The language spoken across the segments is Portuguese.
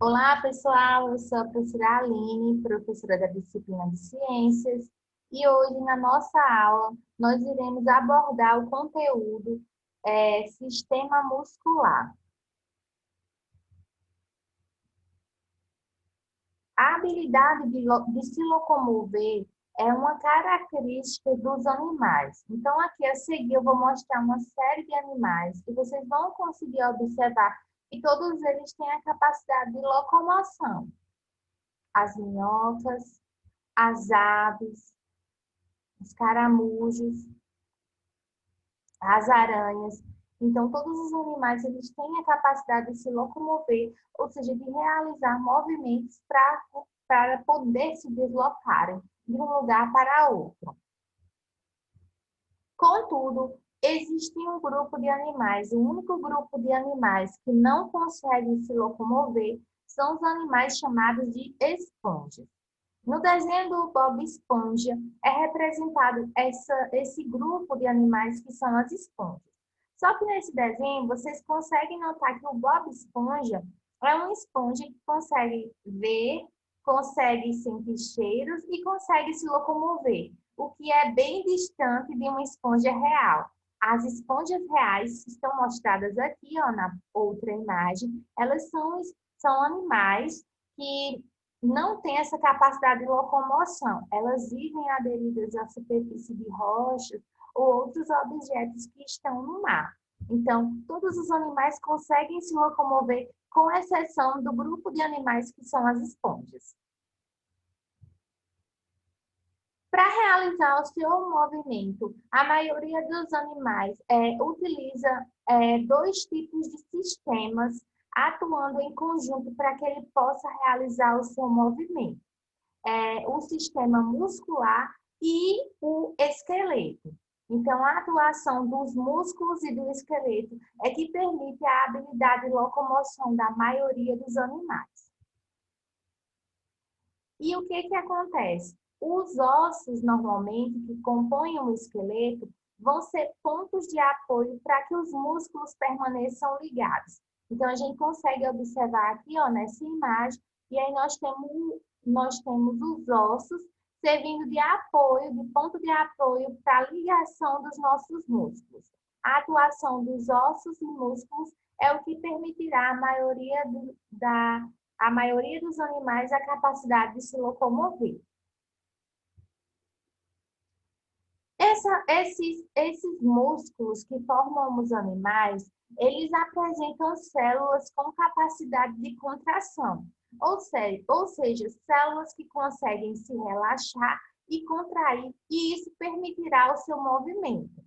Olá, pessoal. Eu sou a professora Aline, professora da disciplina de Ciências, e hoje, na nossa aula, nós iremos abordar o conteúdo Sistema Muscular. A habilidade de se locomover é uma característica dos animais. Então, aqui a seguir, eu vou mostrar uma série de animais e vocês vão conseguir observar que todos eles têm a capacidade de locomoção. As minhocas, as aves, os caramujos, as aranhas. Então, todos os animais eles têm a capacidade de se locomover, ou seja, de realizar movimentos para poder se deslocarem de um lugar para outro. Contudo, existe um grupo de animais, o único grupo de animais que não conseguem se locomover são os animais chamados de esponjas. No desenho do Bob Esponja, é representado esse grupo de animais que são as esponjas. Só que nesse desenho, vocês conseguem notar que o Bob Esponja é uma esponja que consegue ver, consegue sentir cheiros e consegue se locomover, o que é bem distante de uma esponja real. As esponjas reais estão mostradas aqui, ó, na outra imagem. Elas são animais que não têm essa capacidade de locomoção. Elas vivem aderidas à superfície de rochas ou outros objetos que estão no mar. Então, todos os animais conseguem se locomover, com exceção do grupo de animais que são as esponjas. Para realizar o seu movimento, a maioria dos animais utiliza dois tipos de sistemas atuando em conjunto para que ele possa realizar o seu movimento. O sistema muscular e o esqueleto. Então, a atuação dos músculos e do esqueleto é que permite a habilidade de locomoção da maioria dos animais. E o que acontece? Os ossos, normalmente, que compõem o esqueleto, vão ser pontos de apoio para que os músculos permaneçam ligados. Então, a gente consegue observar aqui, ó, nessa imagem, e aí nós temos os ossos servindo de apoio, de ponto de apoio para a ligação dos nossos músculos. A atuação dos ossos e músculos é o que permitirá a maioria dos animais a capacidade de se locomover. Esses músculos que formam os animais, eles apresentam células com capacidade de contração, ou seja, células que conseguem se relaxar e contrair, e isso permitirá o seu movimento.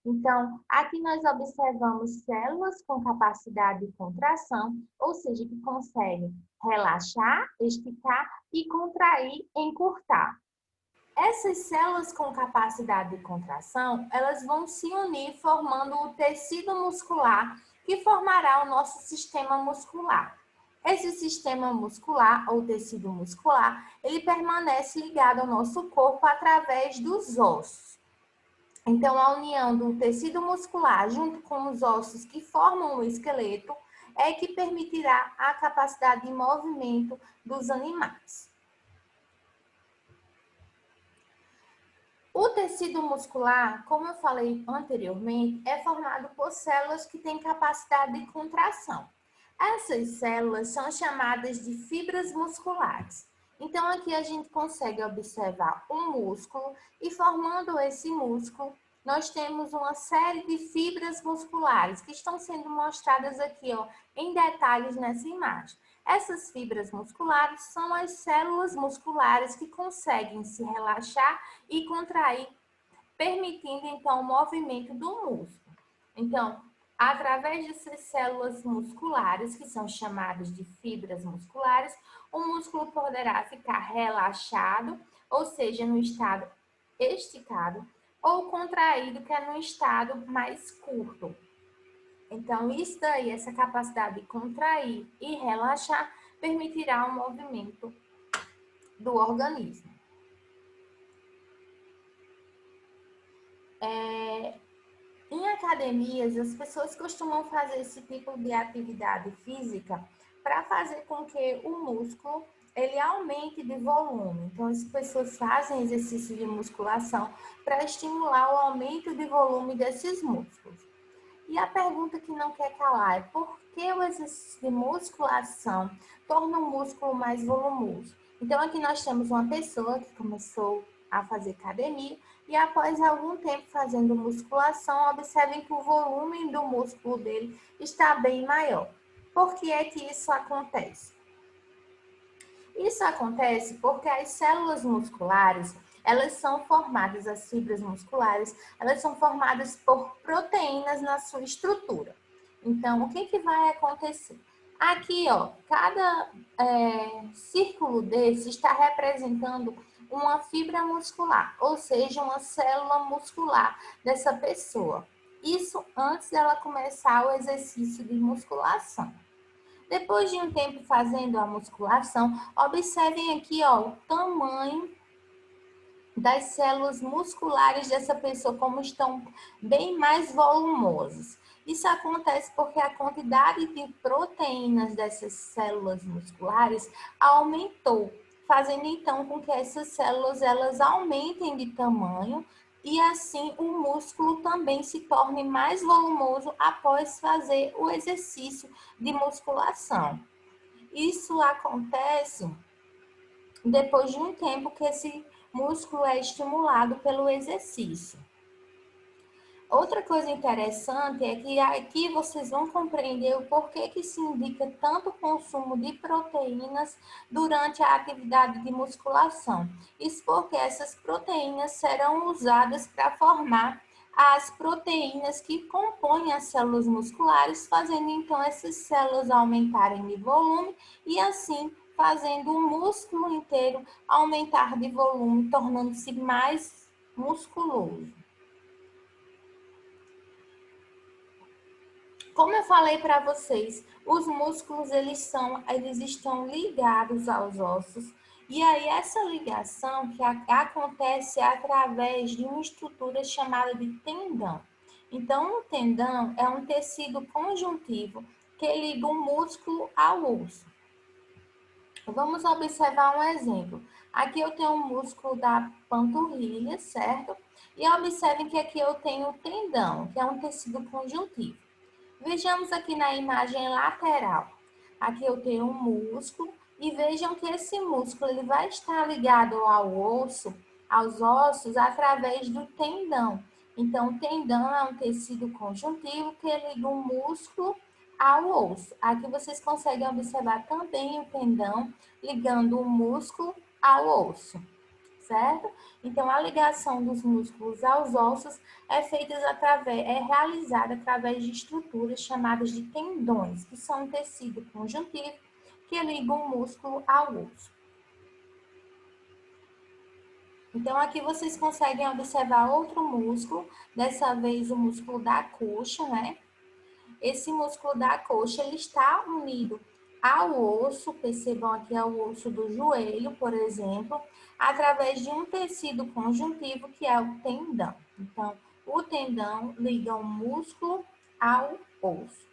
Então, aqui nós observamos células com capacidade de contração, ou seja, que conseguem relaxar, esticar e contrair, encurtar. Essas células com capacidade de contração, elas vão se unir formando o tecido muscular que formará o nosso sistema muscular. Esse sistema muscular ou tecido muscular, ele permanece ligado ao nosso corpo através dos ossos. Então, a união do tecido muscular junto com os ossos que formam o esqueleto é que permitirá a capacidade de movimento dos animais. O tecido muscular, como eu falei anteriormente, é formado por células que têm capacidade de contração. Essas células são chamadas de fibras musculares. Então, aqui a gente consegue observar um músculo e formando esse músculo, nós temos uma série de fibras musculares que estão sendo mostradas aqui, ó, em detalhes nessa imagem. Essas fibras musculares são as células musculares que conseguem se relaxar e contrair, permitindo então o movimento do músculo. Então, através dessas células musculares, que são chamadas de fibras musculares, o músculo poderá ficar relaxado, ou seja, no estado esticado, ou contraído, que é no estado mais curto. Então, isso daí, essa capacidade de contrair e relaxar, permitirá o movimento do organismo. Em academias, as pessoas costumam fazer esse tipo de atividade física para fazer com que o músculo ele aumente de volume. Então, as pessoas fazem exercício de musculação para estimular o aumento de volume desses músculos. E a pergunta que não quer calar é por que o exercício de musculação torna o músculo mais volumoso? Então, aqui nós temos uma pessoa que começou a fazer academia e após algum tempo fazendo musculação, observem que o volume do músculo dele está bem maior. Por que é que isso acontece? Isso acontece porque as células musculares, elas são formadas, as fibras musculares, elas são formadas por proteínas na sua estrutura. Então, o que vai acontecer? Aqui, ó, cada círculo desse está representando uma fibra muscular, ou seja, uma célula muscular dessa pessoa. Isso antes dela começar o exercício de musculação. Depois de um tempo fazendo a musculação, observem aqui, ó, o tamanho das células musculares dessa pessoa, como estão bem mais volumosas. Isso acontece porque a quantidade de proteínas dessas células musculares aumentou, fazendo então com que essas células elas aumentem de tamanho e assim o músculo também se torne mais volumoso após fazer o exercício de musculação. Isso acontece depois de um tempo que esse músculo é estimulado pelo exercício. Outra coisa interessante é que aqui vocês vão compreender o porquê que se indica tanto consumo de proteínas durante a atividade de musculação. Isso porque essas proteínas serão usadas para formar as proteínas que compõem as células musculares, fazendo então essas células aumentarem de volume e assim fazendo o músculo inteiro aumentar de volume, tornando-se mais musculoso. Como eu falei para vocês, os músculos eles estão ligados aos ossos e aí essa ligação que acontece através de uma estrutura chamada de tendão. Então, o tendão é um tecido conjuntivo que liga o músculo ao osso. Vamos observar um exemplo. Aqui eu tenho um músculo da panturrilha, certo? E observem que aqui eu tenho o tendão, que é um tecido conjuntivo. Vejamos aqui na imagem lateral. Aqui eu tenho um músculo e vejam que esse músculo ele vai estar ligado ao osso, aos ossos, através do tendão. Então, o tendão é um tecido conjuntivo que liga o músculo ao osso. Aqui vocês conseguem observar também o tendão ligando o músculo ao osso, certo? Então, a ligação dos músculos aos ossos é realizada através de estruturas chamadas de tendões, que são um tecido conjuntivo que liga o músculo ao osso. Então, aqui vocês conseguem observar outro músculo, dessa vez o músculo da coxa, né? Esse músculo da coxa, ele está unido ao osso, percebam aqui ao osso do joelho, por exemplo, através de um tecido conjuntivo que é o tendão. Então, o tendão liga o músculo ao osso.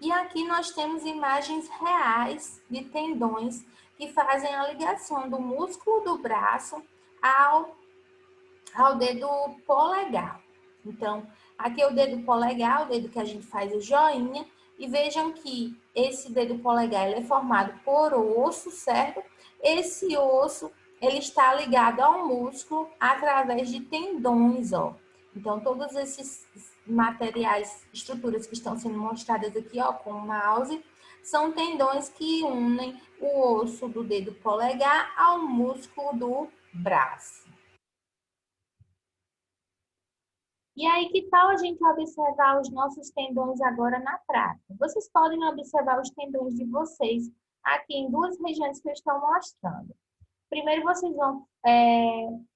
E aqui nós temos imagens reais de tendões que fazem a ligação do músculo do braço ao dedo polegar. Então, aqui é o dedo polegar, o dedo que a gente faz o joinha, e vejam que esse dedo polegar ele é formado por osso, certo? Esse osso, ele está ligado ao músculo através de tendões, ó. Então, todos esses materiais, estruturas que estão sendo mostradas aqui, ó, com o mouse, são tendões que unem o osso do dedo polegar ao músculo do braço. E aí, que tal a gente observar os nossos tendões agora na prática? Vocês podem observar os tendões de vocês aqui em duas regiões que eu estou mostrando. Primeiro, vocês vão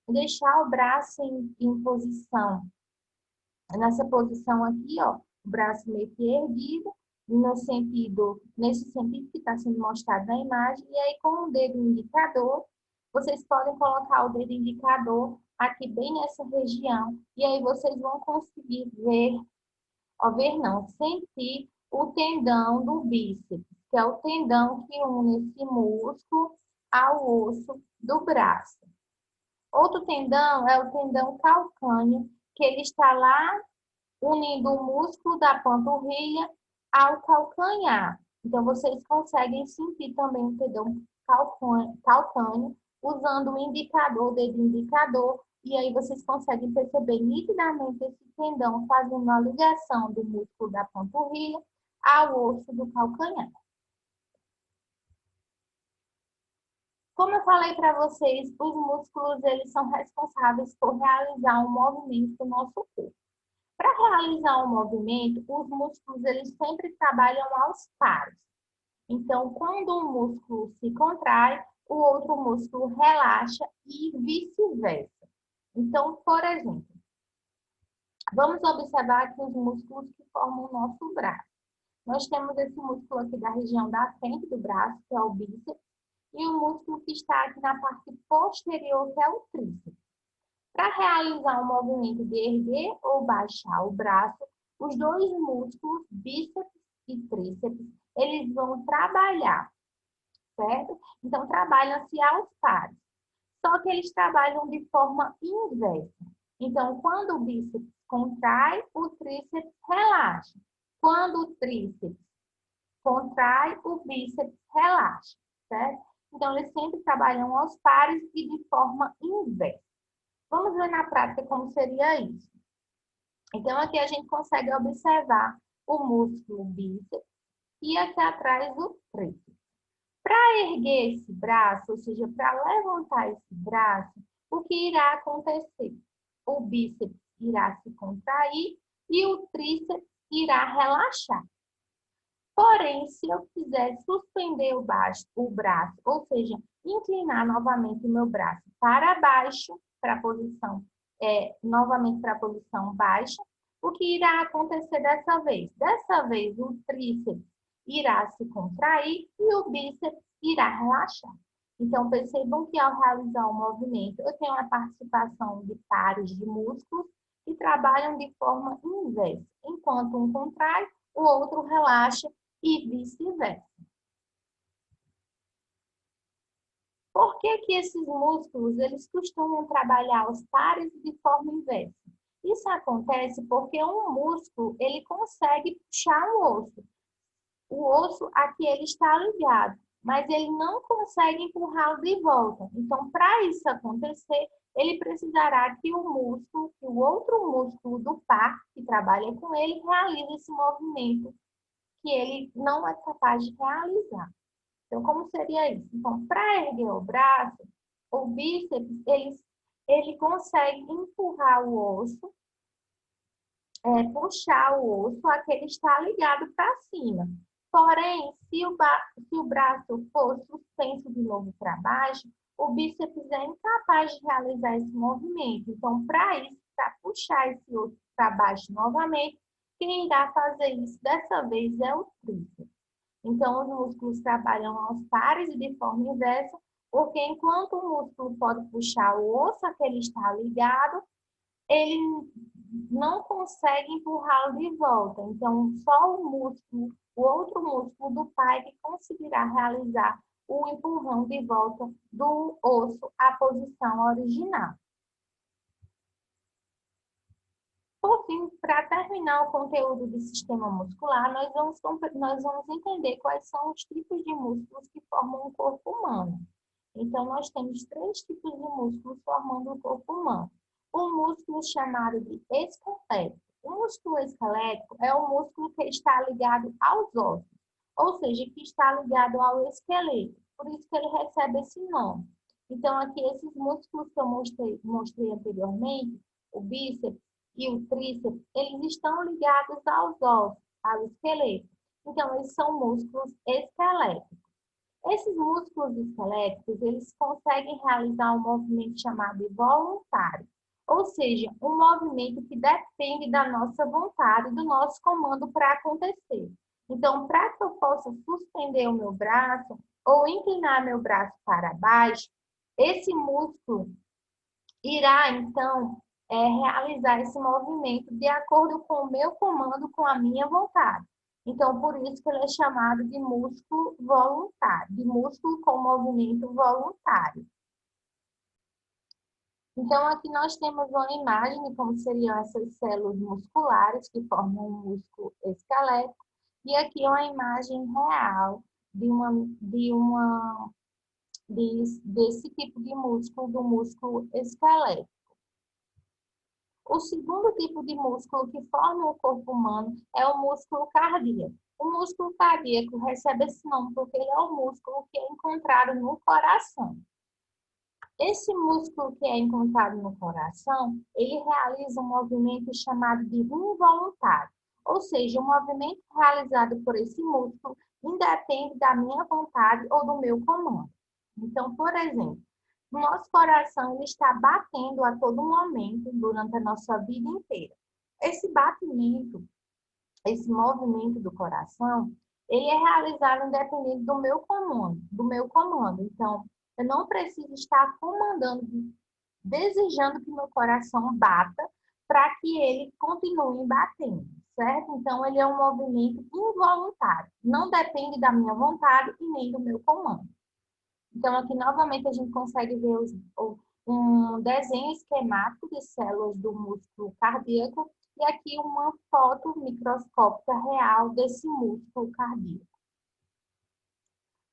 deixar o braço em posição, nessa posição aqui, ó, o braço meio que erguido, nesse sentido que está sendo mostrado na imagem, e aí com o dedo indicador, vocês podem colocar o dedo indicador aqui bem nessa região, e aí vocês vão conseguir ver, ó, ver não, sentir o tendão do bíceps, que é o tendão que une esse músculo ao osso do braço. Outro tendão é o tendão calcâneo, que ele está lá unindo o músculo da panturrilha ao calcanhar. Então, vocês conseguem sentir também o tendão calcâneo usando o indicador, o dedo indicador, e aí vocês conseguem perceber nitidamente esse tendão fazendo a ligação do músculo da panturrilha ao osso do calcanhar. Como eu falei para vocês, os músculos eles são responsáveis por realizar um movimento do nosso corpo. Para realizar um movimento, os músculos eles sempre trabalham aos pares. Então, quando um músculo se contrai, o outro músculo relaxa e vice-versa. Então, por exemplo, vamos observar aqui os músculos que formam o nosso braço. Nós temos esse músculo aqui da região da frente do braço, que é o bíceps, e o músculo que está aqui na parte posterior, que é o tríceps. Para realizar o movimento de erguer ou baixar o braço, os dois músculos, bíceps e tríceps, eles vão trabalhar, certo? Então, trabalham-se aos pares. Só que eles trabalham de forma inversa. Então, quando o bíceps contrai, o tríceps relaxa. Quando o tríceps contrai, o bíceps relaxa, certo? Então, eles sempre trabalham aos pares e de forma inversa. Vamos ver na prática como seria isso. Então, aqui a gente consegue observar o músculo bíceps e aqui atrás o tríceps. Para erguer esse braço, ou seja, para levantar esse braço, o que irá acontecer? O bíceps irá se contrair e o tríceps irá relaxar. Porém, se eu quiser suspender o braço, ou seja, inclinar novamente o meu braço para baixo, para a posição, novamente para a posição baixa, o que irá acontecer dessa vez? Dessa vez, o tríceps irá se contrair e o bíceps irá relaxar. Então, percebam que ao realizar o movimento, eu tenho a participação de pares de músculos que trabalham de forma inversa. Enquanto um contrai, o outro relaxa e vice-versa. Por que que esses músculos eles costumam trabalhar os pares de forma inversa? Isso acontece porque um músculo ele consegue puxar o osso. O osso aqui ele está ligado, mas ele não consegue empurrá-lo de volta. Então, para isso acontecer, ele precisará que o músculo, que o outro músculo do par que trabalha com ele, realize esse movimento que ele não é capaz de realizar. Então, como seria isso? Então, para erguer o braço, o bíceps, ele consegue empurrar o osso, puxar o osso, aquele está ligado para cima. Porém, se o braço for suspenso de novo para baixo, o bíceps é incapaz de realizar esse movimento. Então, para isso, para puxar esse osso para baixo novamente, quem irá fazer isso dessa vez é o tríceps. Então, os músculos trabalham aos pares e de forma inversa, porque enquanto o músculo pode puxar o osso a que ele está ligado, ele não consegue empurrá-lo de volta. Então, só o outro músculo do pai que conseguirá realizar o empurrão de volta do osso à posição original. Por fim, para terminar o conteúdo do sistema muscular, nós vamos entender quais são os tipos de músculos que formam o corpo humano. Então, nós temos 3 tipos de músculos formando o corpo humano. Um músculo chamado de esquelético. O músculo esquelético é o músculo que está ligado aos ossos, ou seja, que está ligado ao esqueleto. Por isso que ele recebe esse nome. Então, aqui, esses músculos que eu mostrei anteriormente, o bíceps e o tríceps, eles estão ligados aos ossos, ao esqueleto. Então, eles são músculos esqueléticos. Esses músculos esqueléticos, eles conseguem realizar um movimento chamado voluntário, ou seja, um movimento que depende da nossa vontade, do nosso comando para acontecer. Então, para que eu possa suspender o meu braço ou inclinar meu braço para baixo, esse músculo irá, então, realizar esse movimento de acordo com o meu comando, com a minha vontade. Então, por isso que ele é chamado de músculo voluntário, de músculo com movimento voluntário. Então, aqui nós temos uma imagem de como seriam essas células musculares que formam um músculo esquelético, e aqui é uma imagem real desse tipo de músculo, do músculo esquelético. O segundo tipo de músculo que forma o corpo humano é o músculo cardíaco. O músculo cardíaco recebe esse nome porque ele é o músculo que é encontrado no coração. Esse músculo que é encontrado no coração, ele realiza um movimento chamado de involuntário, ou seja, o movimento realizado por esse músculo independe da minha vontade ou do meu comando. Então, por exemplo, o nosso coração ele está batendo a todo momento durante a nossa vida inteira. Esse batimento, esse movimento do coração, ele é realizado independente do meu comando. Então, eu não preciso estar comandando, desejando que meu coração bata para que ele continue batendo, certo? Então, ele é um movimento involuntário. Não depende da minha vontade e nem do meu comando. Então, aqui novamente a gente consegue ver um desenho esquemático de células do músculo cardíaco e aqui uma foto microscópica real desse músculo cardíaco.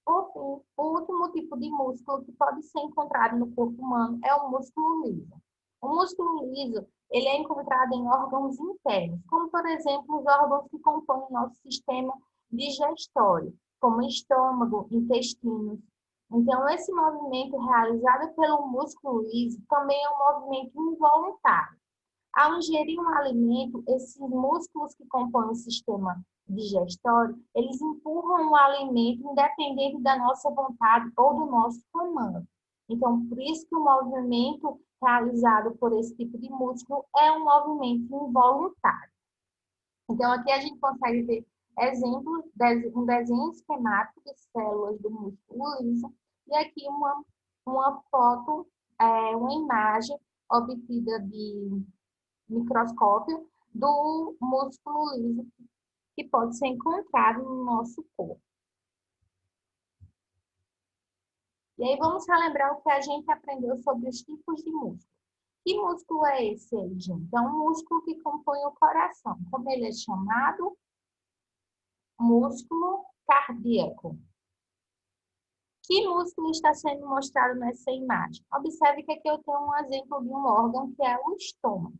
Por fim, o último tipo de músculo que pode ser encontrado no corpo humano é o músculo liso. O músculo liso, ele é encontrado em órgãos internos, como, por exemplo, os órgãos que compõem o nosso sistema digestório, como estômago, intestinos. Então, esse movimento realizado pelo músculo liso também é um movimento involuntário. Ao ingerir um alimento, esses músculos que compõem o sistema digestório, eles empurram o alimento independente da nossa vontade ou do nosso comando. Então, por isso que o movimento realizado por esse tipo de músculo é um movimento involuntário. Então, aqui a gente consegue ver exemplos, um desenho esquemático de células do músculo liso, e aqui uma foto, uma imagem obtida de microscópio do músculo liso que pode ser encontrado no nosso corpo. E aí vamos relembrar o que a gente aprendeu sobre os tipos de músculo. Que músculo é esse, gente? Então, o músculo que compõe o coração. Como ele é chamado? Músculo cardíaco. Que músculo está sendo mostrado nessa imagem? Observe que aqui eu tenho um exemplo de um órgão que é o estômago.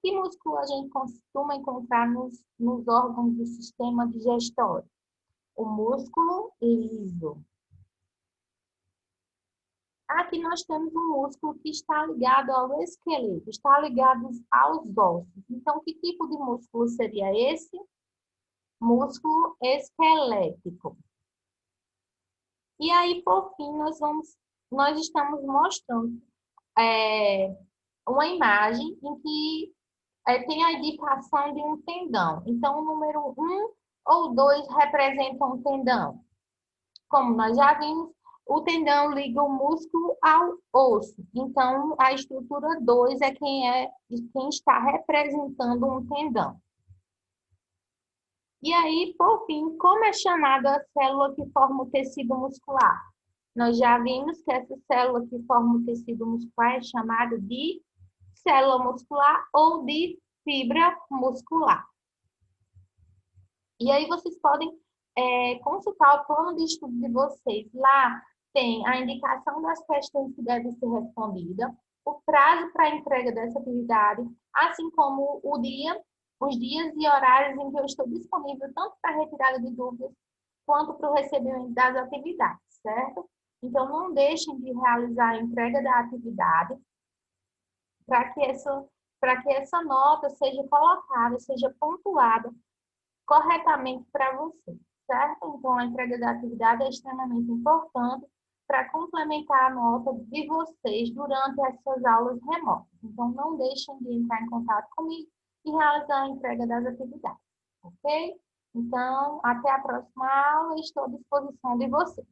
Que músculo a gente costuma encontrar nos órgãos do sistema digestório? O músculo liso. Aqui nós temos um músculo que está ligado ao esqueleto, está ligado aos ossos. Então, que tipo de músculo seria esse? Músculo esquelético. E aí, por fim, nós estamos mostrando uma imagem em que tem a indicação de um tendão. Então, o número 1 ou 2 representam um tendão. Como nós já vimos, o tendão liga o músculo ao osso. Então, a estrutura 2 é quem está representando um tendão. E aí, por fim, como é chamada a célula que forma o tecido muscular? Nós já vimos que essa célula que forma o tecido muscular é chamada de célula muscular ou de fibra muscular. E aí vocês podem consultar o plano de estudo de vocês. Lá tem a indicação das questões que devem ser respondidas, o prazo para a entrega dessa atividade, assim como os dias e horários em que eu estou disponível tanto para a retirada de dúvidas quanto para o recebimento das atividades, certo? Então, não deixem de realizar a entrega da atividade para que essa nota seja colocada, seja pontuada corretamente para você, certo? Então, a entrega da atividade é extremamente importante para complementar a nota de vocês durante essas aulas remotas. Então, não deixem de entrar em contato comigo e realizar a entrega das atividades, ok? Então, até a próxima aula, estou à disposição de vocês.